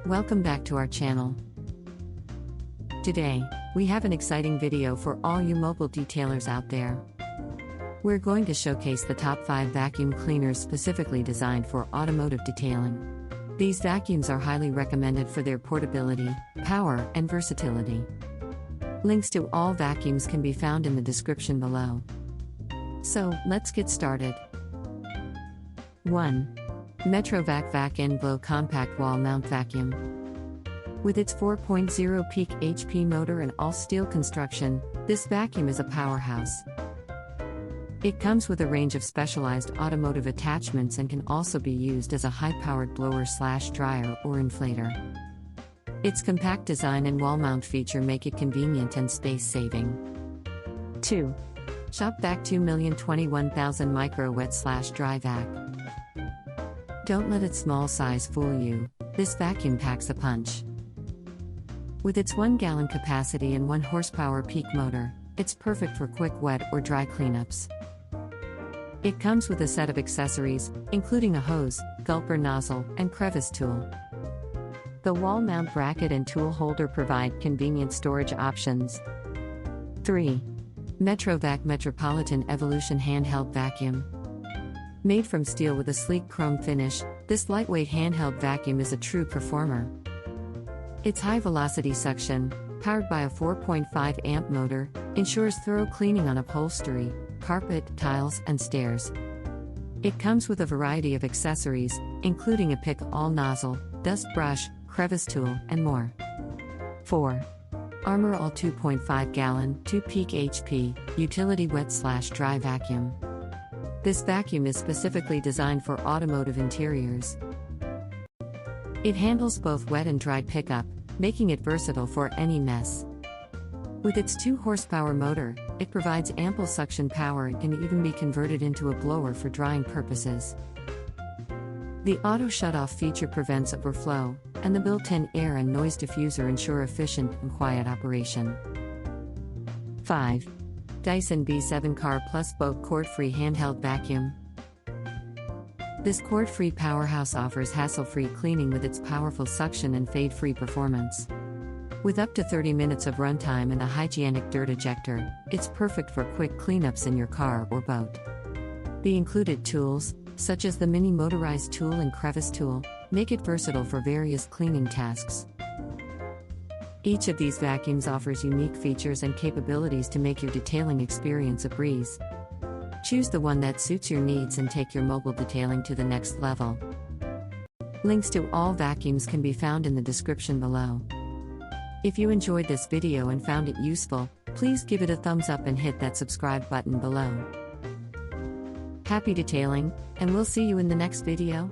Welcome back to our channel. Today, we have an exciting video for all you mobile detailers out there. We're going to showcase the top 5 vacuum cleaners specifically designed for automotive detailing. These vacuums are highly recommended for their portability, power, and versatility. Links to all vacuums can be found in the description below. So, let's get started. 1. MetroVac Vac N-Blow Compact Wall Mount Vacuum. With its 4.0 peak HP motor and all-steel construction, this vacuum is a powerhouse. It comes with a range of specialized automotive attachments and can also be used as a high-powered blower/dryer or inflator. Its compact design and wall mount feature make it convenient and space-saving. 2. Shop-Vac 2,021,000 Micro Wet/Dry Vac. Don't let its small size fool you, this vacuum packs a punch. With its 1-gallon capacity and 1 horsepower peak motor, it's perfect for quick wet or dry cleanups. It comes with a set of accessories, including a hose, gulper nozzle, and crevice tool. The wall mount bracket and tool holder provide convenient storage options. 3. MetroVac Metropolitan Evolution Handheld Vacuum. Made from steel with a sleek chrome finish, this lightweight handheld vacuum is a true performer. Its high-velocity suction, powered by a 4.5 amp motor, ensures thorough cleaning on upholstery, carpet, tiles, and stairs. It comes with a variety of accessories, including a pick-all nozzle, dust brush, crevice tool, and more. 4. Armor All 2.5-gallon, 2-peak HP, utility wet/dry vacuum. This vacuum is specifically designed for automotive interiors. It handles both wet and dry pickup, making it versatile for any mess. With its 2-horsepower motor, it provides ample suction power and can even be converted into a blower for drying purposes. The auto shutoff feature prevents overflow, and the built-in air and noise diffuser ensure efficient and quiet operation. 5. Dyson V7 Car Plus Boat Cord-Free Handheld Vacuum. This cord-free powerhouse offers hassle-free cleaning with its powerful suction and fade-free performance. With up to 30 minutes of runtime and a hygienic dirt ejector, it's perfect for quick cleanups in your car or boat. The included tools, such as the mini motorized tool and crevice tool, make it versatile for various cleaning tasks. Each of these vacuums offers unique features and capabilities to make your detailing experience a breeze. Choose the one that suits your needs and take your mobile detailing to the next level. Links to all vacuums can be found in the description below. If you enjoyed this video and found it useful, please give it a thumbs up and hit that subscribe button below. Happy detailing, and we'll see you in the next video.